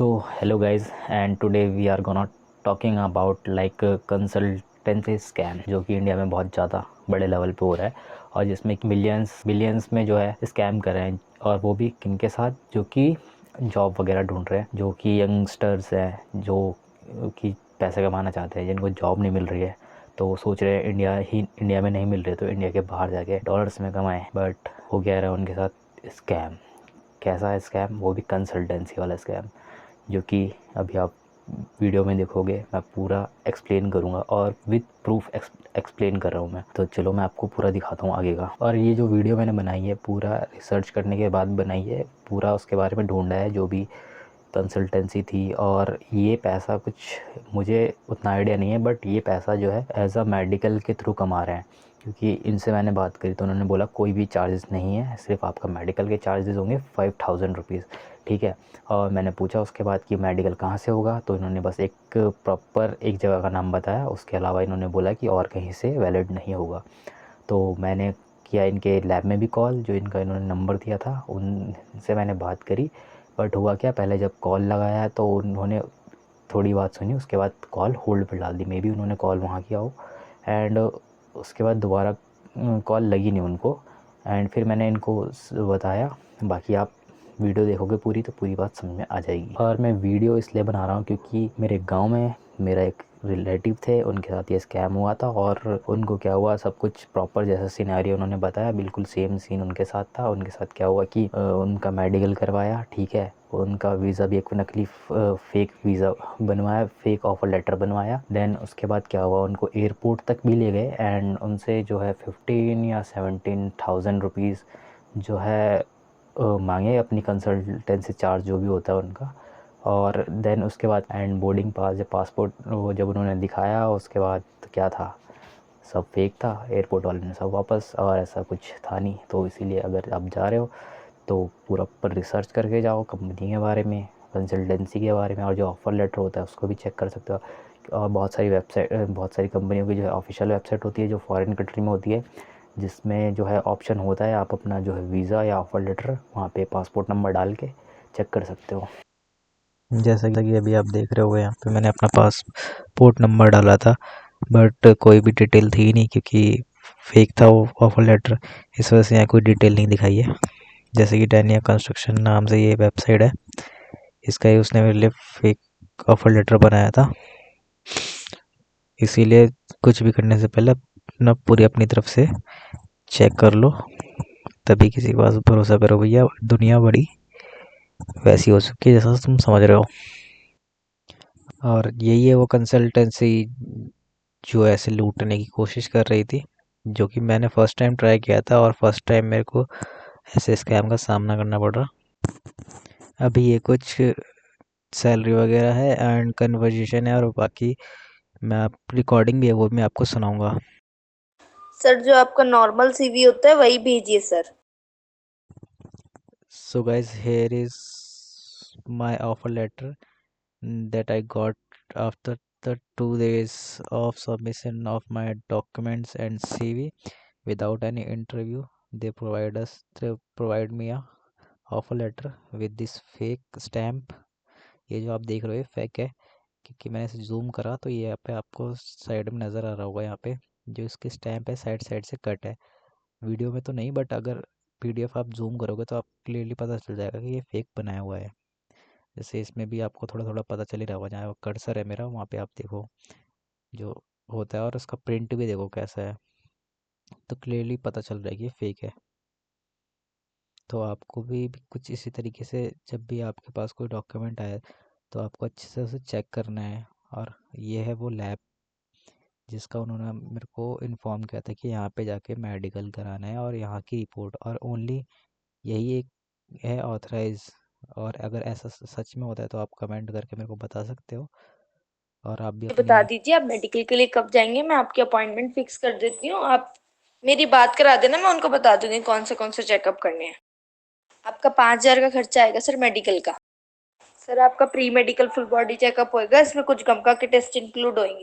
So hello guys, and today we are gonna talking about like consultancy scam जो कि India में बहुत ज़्यादा बड़े लेवल पे हो रहा है और जिसमें मिलियंस बिलियंस में जो है स्कैम कर रहे हैं। और वो भी किनके साथ, जो कि जॉब वगैरह ढूंढ रहे हैं, जो कि यंगस्टर्स हैं, जो कि पैसे कमाना चाहते हैं, जिनको जॉब नहीं मिल रही है, तो वो सोच रहे हैं इंडिया में नहीं मिल रहे तो इंडिया के बाहर जाके डॉलर्स में कमाएं। बट हो गया रहा है उनके साथ स्कैम। कैसा है स्कैम? वो भी कंसल्टेंसी वाला स्कैम, जो कि अभी आप वीडियो में देखोगे। मैं पूरा एक्सप्लेन करूँगा और विद प्रूफ एक्सप्लेन कर रहा हूँ मैं। तो चलो मैं आपको पूरा दिखाता हूँ आगे का। और ये जो वीडियो मैंने बनाई है पूरा रिसर्च करने के बाद बनाई है, पूरा उसके बारे में ढूंढा है जो भी कंसल्टेंसी थी। और ये पैसा कुछ मुझे उतना आइडिया नहीं है, बट ये पैसा जो है एज अ मेडिकल के थ्रू कमा रहे हैं। क्योंकि इनसे मैंने बात करी तो उन्होंने बोला कोई भी चार्जेस नहीं है, सिर्फ आपका मेडिकल के चार्जेस होंगे 5000 रुपीज़। ठीक है। और मैंने पूछा उसके बाद कि मेडिकल कहाँ से होगा, तो इन्होंने बस एक प्रॉपर एक जगह का नाम बताया। उसके अलावा इन्होंने बोला कि और कहीं से वैलिड नहीं होगा। तो मैंने किया इनके लैब में भी कॉल, जो इनका इन्होंने नंबर दिया था उनसे मैंने बात करी। बट हुआ क्या, पहले जब कॉल लगाया तो उन्होंने थोड़ी बात सुनी, उसके बाद कॉल होल्ड पर डाल दी। मे बी उन्होंने कॉल वहाँ किया हो, एंड उसके बाद दोबारा कॉल लगी नहीं उनको। एंड फिर मैंने इनको बताया। बाकी आप वीडियो देखोगे पूरी तो पूरी बात समझ में आ जाएगी। और मैं वीडियो इसलिए बना रहा हूँ क्योंकि मेरे गांव में मेरा एक रिलेटिव थे, उनके साथ ये स्कैम हुआ था। और उनको क्या हुआ, सब कुछ प्रॉपर जैसा सिनेरियो उन्होंने बताया, बिल्कुल सेम सीन उनके साथ था। उनके साथ क्या हुआ कि उनका मेडिकल करवाया, ठीक है, उनका वीज़ा भी एक नकली फेक वीज़ा बनवाया, फेक ऑफर लेटर बनवाया। देन उसके बाद क्या हुआ, उनको एयरपोर्ट तक भी ले गए एंड उनसे जो है 15 या 17,000 रुपीज़ जो है मांगे, अपनी कंसल्टेंसी चार्ज जो भी होता है उनका। और देन उसके बाद एंड बोर्डिंग पास या पासपोर्ट वो जब उन्होंने दिखाया, उसके बाद क्या था, सब फेक था। एयरपोर्ट वाले ने सब वापस, और ऐसा कुछ था नहीं। तो इसीलिए अगर आप जा रहे हो तो पूरा पर रिसर्च करके जाओ, कंपनी के बारे में, कंसल्टेंसी के बारे में, और जो ऑफ़र लेटर होता है उसको भी चेक कर सकते हो। और बहुत सारी वेबसाइट, बहुत सारी कंपनियों की जो है ऑफिशियल वेबसाइट होती है जो फॉरेन कंट्री में होती है, जिसमें जो है ऑप्शन होता है आप अपना जो है वीज़ा या ऑफ़र लेटर वहाँ पे पासपोर्ट नंबर डाल के चेक कर सकते हो। जैसा कि अभी आप देख रहे हो, यहाँ पे मैंने अपना पासपोर्ट नंबर डाला था, बट कोई भी डिटेल थी नहीं क्योंकि फेक था वो ऑफर लेटर। इस वजह से यहाँ कोई डिटेल नहीं दिखाई है। जैसे कि डैनिया कंस्ट्रक्शन नाम से ये वेबसाइट है, इसका ही उसने मेरे लिए फेक ऑफर लेटर बनाया था। इसीलिए कुछ भी करने से पहले अपना पूरी अपनी तरफ से चेक कर लो, तभी किसी के पास भरोसा करो भैया। दुनिया बड़ी वैसी हो चुकी है जैसा तुम समझ रहे हो। और यही है वो कंसल्टेंसी जो ऐसे लूटने की कोशिश कर रही थी, जो कि मैंने फर्स्ट टाइम ट्राई किया था और फर्स्ट टाइम मेरे को ऐसे स्कैम का सामना करना पड़ रहा। अभी ये कुछ सैलरी वगैरह है एंड कन्वर्जेशन है, और बाकी मैं आप रिकॉर्डिंग भी है वो मैं आपको सुनाऊंगा। सर जो आपका नॉर्मल सीवी होता है वही भेजिए sir. So guys, here is my offer letter that I got after the 2 days of submission of my documents and CV without any interview. They provide me a offer letter with this fake stamp. ये जो आप देख रहे हो fake है, क्योंकि मैंने इसे जूम करा तो ये यहाँ पे आपको साइड में नज़र आ रहा होगा। यहाँ पे जो इसकी स्टैम्प है साइड साइड से कट है, वीडियो में तो नहीं, बट अगर पीडीएफ आप जूम करोगे तो आप क्लियरली पता चल जाएगा कि ये फेक बनाया हुआ है। जैसे इसमें भी आपको थोड़ा थोड़ा पता चल ही रहा होगा, जहाँ कर्सर है मेरा वहाँ पे आप देखो जो होता है, और उसका प्रिंट भी देखो कैसा है, तो क्लियरली पता चल रहा है कि ये फेक है। तो आपको भी कुछ इसी तरीके से जब भी आपके पास कोई डॉक्यूमेंट आए तो आपको अच्छे से उसे चेक करना है। और ये है वो लैब जिसका उन्होंने मेरे को इन्फॉर्म किया था कि यहाँ पे जाके मेडिकल कराना है, और यहाँ की रिपोर्ट और ओनली यही एक है ऑथराइज। और अगर ऐसा सच में होता है तो आप कमेंट करके मेरे को बता सकते हो, और आप भी ये अपनी। बता दीजिए आप मेडिकल के लिए कब जाएंगे, मैं आपकी अपॉइंटमेंट फिक्स कर देती हूँ। आप मेरी बात करा देना, मैं उनको बता दूंगी कौन से चेकअप करने हैं। आपका 5,000 का खर्चा आएगा सर मेडिकल का। सर आपका pre medical full body checkup होएगा, इसमें कुछ गमका के टेस्ट इंक्लूड होंगे।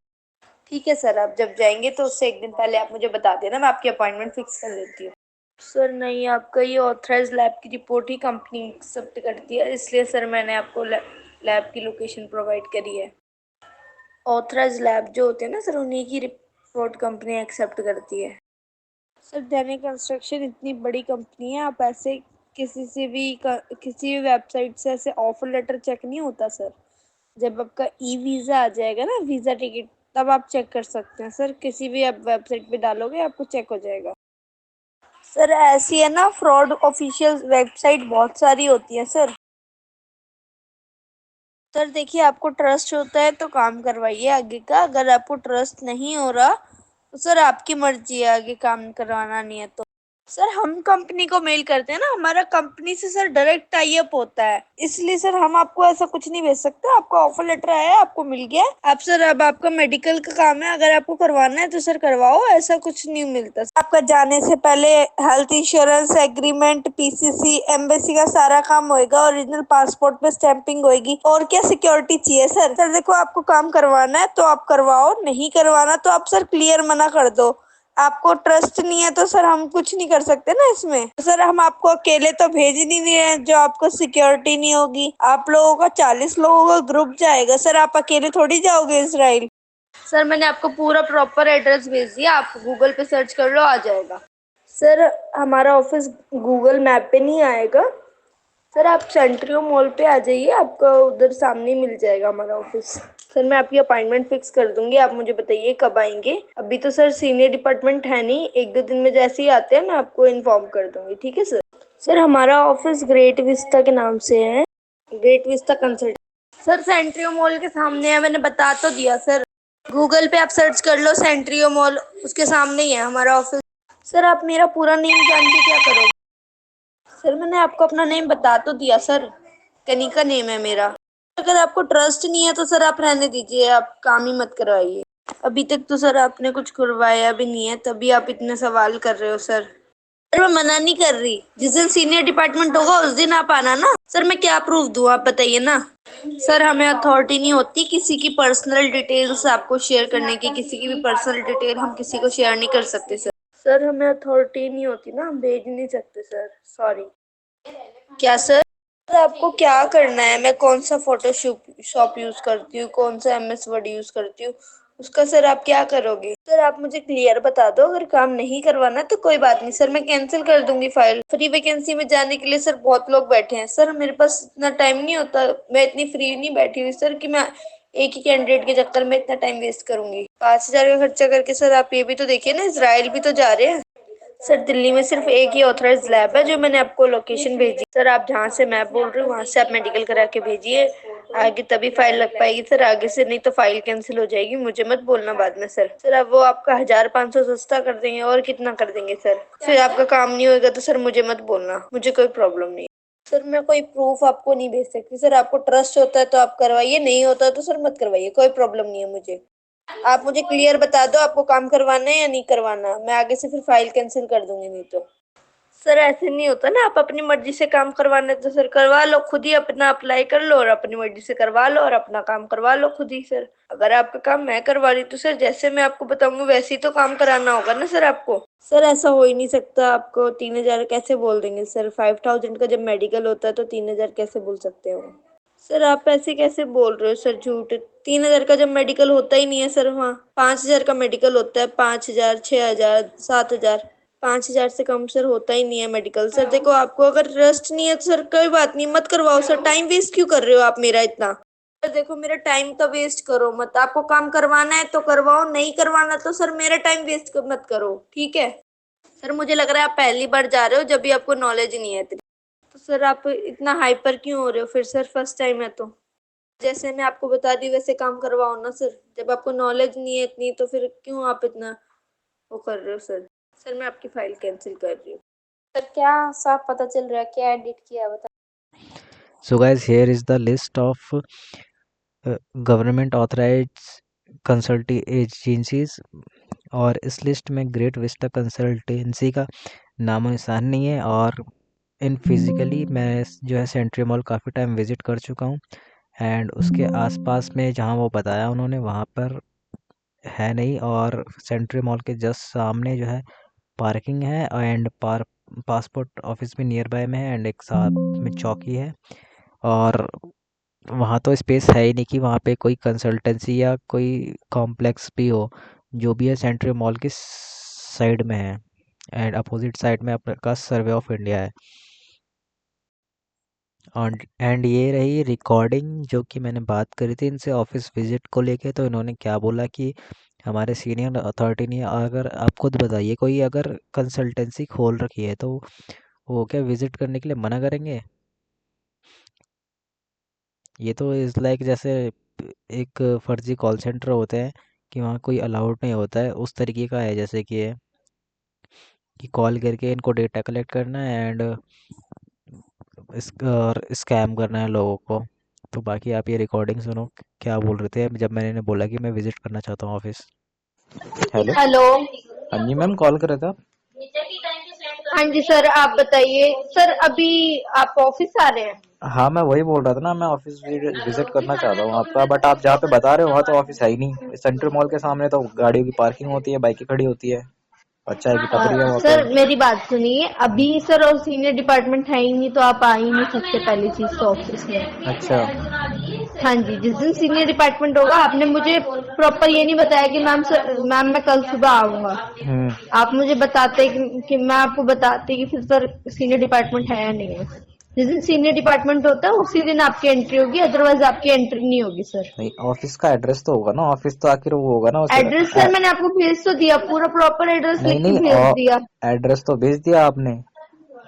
ठीक है सर, आप जब जाएंगे तो उससे एक दिन पहले आप मुझे बता देना, मैं आपकी अपॉइंटमेंट फिक्स कर देती हूँ। सर नहीं, आपका ये ऑथराइज लैब की रिपोर्ट ही कंपनी एक्सेप्ट करती है, इसलिए सर मैंने आपको लैब की लोकेशन प्रोवाइड करी है। ऑथराइज लैब जो होते हैं ना सर, उन्हीं की रिपोर्ट कंपनी एक्सेप्ट करती है। सर दैनिक कंस्ट्रक्शन इतनी बड़ी कंपनी है, आप ऐसे किसी भी वेबसाइट से ऐसे ऑफर लेटर चेक नहीं होता सर। जब आपका ई वीज़ा आ जाएगा ना, वीज़ा टिकट, तब आप चेक कर सकते हैं सर। किसी भी आप वेबसाइट पे डालोगे आपको चेक हो जाएगा। सर ऐसी है ना, फ्रॉड ऑफिशियल वेबसाइट बहुत सारी होती है सर। सर देखिए, आपको ट्रस्ट होता है तो काम करवाइए आगे का। अगर आपको ट्रस्ट नहीं हो रहा तो सर आपकी मर्जी है, आगे काम करवाना नहीं है तो। सर हम कंपनी को मेल करते हैं ना, हमारा कंपनी से सर डायरेक्ट टाई अप होता है, इसलिए सर हम आपको ऐसा कुछ नहीं भेज सकते। आपका ऑफर लेटर आया है, आपको मिल गया है। आप सर, अब आपका मेडिकल का काम है, अगर आपको करवाना है तो सर करवाओ, ऐसा कुछ नहीं मिलता। आपका जाने से पहले health insurance agreement, PCC, embassy का सारा काम होएगा, ओरिजिनल पासपोर्ट पे स्टैंपिंग होएगी। और क्या सिक्योरिटी चाहिए सर? सर देखो, आपको काम करवाना है तो आप करवाओ, नहीं करवाना तो आप सर क्लियर मना कर दो। आपको ट्रस्ट नहीं है तो सर हम कुछ नहीं कर सकते ना इसमें। सर हम आपको अकेले तो भेज ही नहीं रहे हैं, जो आपको सिक्योरिटी नहीं होगी। आप लोगों का 40 लोगों का ग्रुप जाएगा सर, आप अकेले थोड़ी जाओगे इसराइल। सर मैंने आपको पूरा प्रॉपर एड्रेस भेज दिया, आप गूगल पे सर्च कर लो, आ जाएगा। सर हमारा ऑफिस गूगल मैप पे नहीं आएगा सर, आप सेंट्रियो मॉल पे आ जाइए, आपको उधर सामने ही मिल जाएगा हमारा ऑफिस। सर मैं आपकी अपॉइंटमेंट फिक्स कर दूंगी, आप मुझे बताइए कब आएंगे। अभी तो सर सीनियर डिपार्टमेंट है नहीं, 1-2 दिन में जैसे ही आते हैं मैं आपको इन्फॉर्म कर दूंगी, ठीक है सर। सर हमारा ऑफिस ग्रेट विस्टा के नाम से है, great Vista consult. Sir Centrio mall के सामने है, मैंने बता तो दिया सर। गूगल पे आप सर्च कर लो सेंट्रियो मॉल, उसके सामने ही है हमारा ऑफिस। सर आप मेरा पूरा नेम जान के क्या करोगे? सर मैंने आपको अपना नेम बता तो दिया सर, कनिका नेम है मेरा। अगर आपको ट्रस्ट नहीं है तो सर आप रहने दीजिए, आप काम ही मत करवाइए। अभी तक तो सर आपने कुछ करवाया भी नहीं है, तभी आप इतने सवाल कर रहे हो सर। सर मैं मना नहीं कर रही, जिस दिन सीनियर डिपार्टमेंट होगा उस दिन आप आना ना। सर मैं क्या प्रूफ दूं, आप बताइए ना। सर हमें अथॉरिटी नहीं होती किसी की पर्सनल डिटेल्स आपको शेयर करने की, किसी की भी पर्सनल डिटेल हम किसी को शेयर नहीं कर सकते सर। सर हमें अथॉरिटी नहीं होती ना, हम भेज नहीं सकते सर, सॉरी। क्या सर? सर आपको क्या करना है, मैं कौन सा फोटोशॉप शॉप यूज करती हूँ, कौन सा MS वर्ड यूज करती हूँ, उसका सर आप क्या करोगे? सर आप मुझे क्लियर बता दो, अगर काम नहीं करवाना तो कोई बात नहीं सर, मैं कैंसिल कर दूंगी फाइल। फ्री वैकेंसी में जाने के लिए सर बहुत लोग बैठे हैं सर, मेरे पास इतना टाइम नहीं होता, मैं इतनी फ्री नहीं बैठी हुई सर कि मैं एक ही कैंडिडेट के चक्कर में इतना टाइम वेस्ट करूंगी। 5,000 का खर्चा करके सर आप ये भी तो देखिए ना, इसराइल भी तो जा रहे हैं। सर दिल्ली में सिर्फ एक ही ऑथराइज लैब है, जो मैंने आपको लोकेशन भेजी। सर आप जहाँ से मैप बोल रहे हो वहां से आप मेडिकल करा के भेजिए, आगे तभी फाइल लग पाएगी सर, आगे से नहीं तो फाइल कैंसिल हो जाएगी, मुझे मत बोलना बाद में सर। सर अब वो आपका 1,500 सस्ता कर देंगे, और कितना कर देंगे सर? फिर आपका काम नहीं होगा तो सर मुझे मत बोलना, मुझे कोई प्रॉब्लम नहीं। सर मैं कोई प्रूफ आपको नहीं भेज सकती सर, आपको ट्रस्ट होता है तो आप करवाइए, नहीं होता तो सर मत करवाइए, कोई प्रॉब्लम नहीं है मुझे। आप मुझे क्लियर बता दो आपको काम करवाना है या नहीं करवाना, मैं आगे से फिर फाइल कैंसिल कर दूंगी नहीं तो। सर ऐसे नहीं होता ना, आप अपनी मर्जी से काम करवाना है तो सर करवा लो, खुद ही अपना अप्लाई कर लो और अपनी मर्जी से करवा लो और अपना काम करवा लो खुद ही सर। अगर आपका काम मैं करवा रही तो सर जैसे मैं आपको बताऊंगी वैसे ही तो काम कराना होगा ना सर आपको। सर ऐसा हो ही नहीं सकता, आपको 3,000 कैसे बोल देंगे सर? 5,000 का जब मेडिकल होता है तो 3,000 कैसे बोल सकते हो? सर आप ऐसे कैसे बोल रहे हो सर, झूठ। 3,000 का जब मेडिकल होता ही नहीं है सर, वहाँ 5,000 का मेडिकल होता है, 5,000, 6,000, 7,000। 5,000 से कम सर होता ही नहीं है मेडिकल। सर देखो, आपको अगर ट्रस्ट नहीं है तो सर कोई बात नहीं, मत करवाओ सर, टाइम वेस्ट क्यों कर रहे हो आप मेरा इतना? सर देखो, मेरा टाइम तो वेस्ट करो मत, आपको काम करवाना है तो करवाओ, नहीं करवाना तो सर मेरा टाइम वेस्ट मत करो, ठीक है? सर मुझे लग रहा है आप पहली बार जा रहे हो, जब भी आपको नॉलेज नहीं है इतनी। तो सर आप इतना हाइपर क्यों हो रहे हो फिर सर, फर्स्ट टाइम है तो? जैसे मैं आपको बता दी वैसे काम करवाओ ना सर, जब आपको नॉलेज नहीं है इतनी तो फिर क्यों आप इतना वो कर रहे हो सर? सर मैं आपकी फाइल कैंसिल कर रही हूँ। सर क्या साफ पता चल रहा है, क्या एडिट किया है बता। So guys, here is the list of government authorised consulting agencies, और इस लिस्ट में ग्रेट विस्टा कंसल्टेंसी का नामो निशान नहीं है। और इन फिज़िकली मैं जो है सेंट्री मॉल काफ़ी टाइम विज़िट कर चुका हूँ, एंड उसके आसपास में जहाँ वो बताया उन्होंने वहाँ पर है नहीं। और सेंट्री मॉल के जस्ट सामने जो है पार्किंग है, एंड पासपोर्ट ऑफिस भी नियर बाय में है, एंड एक साथ में चौकी है। और वहाँ तो स्पेस है ही नहीं कि वहाँ पे कोई कंसल्टेंसी या कोई कॉम्प्लेक्स भी हो। जो भी है सेंट्रल मॉल के साइड में है, एंड अपोजिट साइड में आपका सर्वे ऑफ इंडिया है। एंड ये रही रिकॉर्डिंग जो कि मैंने बात करी थी इनसे ऑफिस विजिट को लेके। तो इन्होंने क्या बोला कि हमारे सीनियर अथॉरिटी ने, अगर आप खुद बताइए, कोई अगर कंसल्टेंसी खोल रखी है तो वो क्या विजिट करने के लिए मना करेंगे? ये तो इज़ लाइक जैसे एक फर्जी कॉल सेंटर होते हैं कि वहाँ कोई अलाउड नहीं होता है, उस तरीके का है। जैसे कि ये कि कॉल करके इनको डेटा कलेक्ट करना है एंड इस और स्कैम करना है लोगों को। तो बाकी आप ये रिकॉर्डिंग सुनो, क्या बोल रहे थे जब मैंने इन्हें बोला कि मैं विजिट करना चाहता हूँ ऑफिस। हेलो। हेलो। हाँ जी मैम, कॉल कर रहे थे आप? हाँ जी सर, आप बताइए सर, अभी आप ऑफिस आ रहे हैं? हाँ मैं वही बोल रहा था ना, मैं ऑफिस विजिट करना चाहता हूँ आपका, बट आप जहाँ पे बता रहे हो वहाँ तो ऑफिस है ही नहीं। सेंट्रल मॉल के सामने तो गाड़ियों की पार्किंग होती है, बाइकें खड़ी होती है और चाय की टपरी है वहाँ पे। सर मेरी बात सुनिए, अभी सर और सीनियर डिपार्टमेंट है ही नहीं, तो आप आ ही नहीं सकते पहली चीज तो ऑफिस में। अच्छा। हाँ जी, जिस दिन सीनियर डिपार्टमेंट होगा, आपने मुझे प्रॉपर ये नहीं बताया कि मैम सर, मैम मैं कल सुबह आऊंगा। हम्म। आप मुझे बताते कि मैं आपको बताती कि फिर सर सीनियर डिपार्टमेंट है या नहीं है। जिस दिन सीनियर डिपार्टमेंट होता है उसी दिन आपकी एंट्री होगी, अदरवाइज आपकी एंट्री नहीं होगी सर। नहीं, ऑफिस का एड्रेस तो होगा ना, ऑफिस तो आखिर वो होगा ना उस। एड्रेस सर मैंने आपको भेज तो दिया, पूरा प्रॉपर एड्रेस नहीं लिख के नहीं, भेज दिया। एड्रेस तो भेज दिया आपने।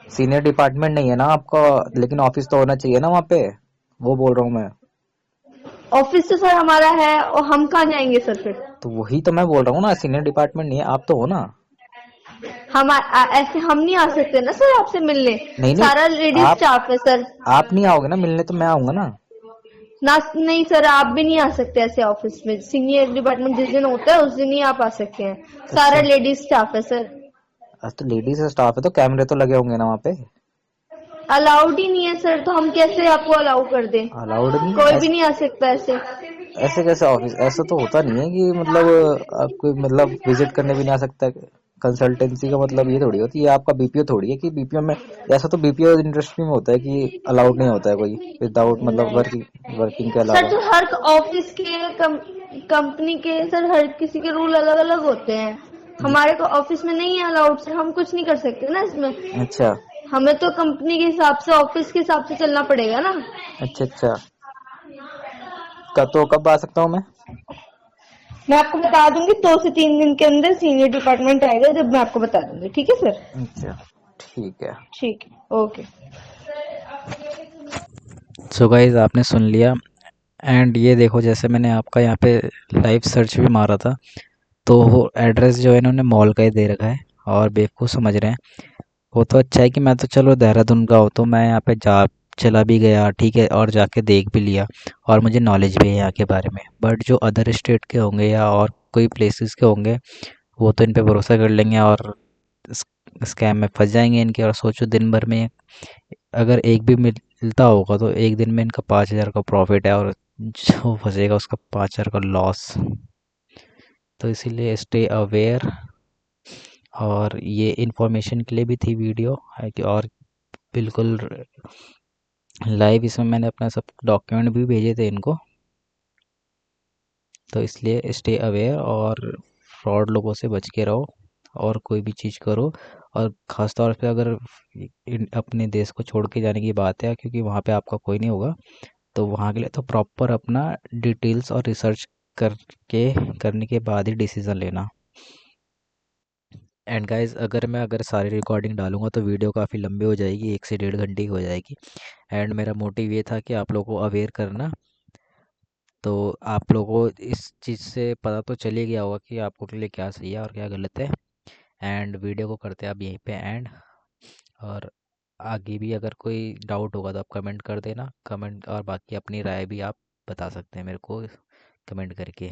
सीनियर डिपार्टमेंट नहीं है ना आपका, लेकिन ऑफिस तो होना चाहिए ना वहाँ पे, वो बोल रहा हूँ मैं। ऑफिस तो सर हमारा है, और हम कहाँ जाएंगे सर फिर? तो वही तो मैं बोल रहा हूँ ना, सीनियर डिपार्टमेंट नहीं है, आप तो हो ना। ऐसे हम नहीं आ सकते ना सर आपसे मिलने। नहीं नहीं, सारा लेडीज आप स्टाफ है सर। आप नहीं आओगे ना मिलने, तो मैं आऊंगा ना। ना नहीं सर, आप भी नहीं आ सकते ऐसे ऑफिस में। सीनियर डिपार्टमेंट जिस दिन होता है उस दिन ही आप आ सकते हैं। सारा अच्छा। लेडीज स्टाफ है सर। अच्छा, तो लेडीज स्टाफ है तो कैमरे तो लगे होंगे ना वहाँ पे। अलाउड ही नहीं है सर, तो हम कैसे आपको अलाउ कर दें? अलाउड नहीं है कोई भी ऐसे? नहीं आ सकता ऐसे। ऐसे कैसे ऑफिस, ऐसा तो होता नहीं है कि मतलब आप कोई मतलब विजिट करने भी नहीं आ सकता। कंसल्टेंसी का मतलब ये थोड़ी होती है, आपका बीपीओ थोड़ी है कि बीपीओ में। ऐसा तो बीपीओ इंडस्ट्री में होता है कि अलाउड नहीं होता है कोई विदाउट मतलब नहीं वर्किंग के सर, अलावा। तो हर ऑफिस के कंपनी के सर, हर किसी के रूल अलग अलग होते हैं। हमारे को ऑफिस में नहीं है अलाउड सर, हम कुछ नहीं कर सकते ना इसमें। अच्छा हमें तो कंपनी के हिसाब से, ऑफिस के हिसाब से चलना पड़ेगा ना। अच्छा अच्छा। तो कब आ सकता हूँ मैं? मैं आपको बता दूंगी, 2 से 3 दिन के अंदर सीनियर डिपार्टमेंट आएगा, जब मैं आपको बता दूंगी, ठीक है सर? अच्छा ठीक है। ठीक है, ओके। सो गाइज आपने सुन लिया। एंड ये देखो, जैसे मैंने आपका यहाँ पे लाइव सर्च भी मारा था, तो एड्रेस जो है इन्होंने मॉल का ही दे रखा है और बेवकूफ़ समझ रहे हैं। वो तो अच्छा है कि मैं तो चलो देहरादून का हूँ, तो मैं यहाँ पे जा चला भी गया, ठीक है, और जाके देख भी लिया और मुझे नॉलेज भी है यहाँ के बारे में। बट जो अदर स्टेट के होंगे या और कोई प्लेसेस के होंगे, वो तो इन पे भरोसा कर लेंगे और स्कैम में फंस जाएंगे इनके। और सोचो दिन भर में अगर एक भी मिलता होगा तो एक दिन में इनका 5,000 का प्रॉफिट है, और जो फंसेगा उसका 5,000 का लॉस। तो इसीलिए स्टे अवेयर। और ये इन्फॉर्मेशन के लिए भी थी वीडियो है कि, और बिल्कुल लाइव इसमें मैंने अपना सब डॉक्यूमेंट भी भेजे थे इनको। तो इसलिए स्टे अवेयर और फ्रॉड लोगों से बच के रहो और कोई भी चीज़ करो। और ख़ास तौर पे अगर अपने देश को छोड़ के जाने की बात है, क्योंकि वहाँ पे आपका कोई नहीं होगा, तो वहाँ के लिए तो प्रॉपर अपना डिटेल्स और रिसर्च करके करने के बाद ही डिसीज़न लेना। एंड गाइस, अगर सारी रिकॉर्डिंग डालूंगा तो वीडियो काफ़ी लंबी हो जाएगी, 1 से 1.5 घंटे की हो जाएगी। एंड मेरा मोटिव ये था कि आप लोगों को अवेयर करना। तो आप लोगों को इस चीज़ से पता तो चल ही गया होगा कि आपको के लिए क्या सही है और क्या गलत है। एंड वीडियो को करते हैं आप यहीं पे एंड। और आगे भी अगर कोई डाउट होगा तो आप कमेंट कर देना, कमेंट, और बाकी अपनी राय भी आप बता सकते हैं मेरे को कमेंट करके।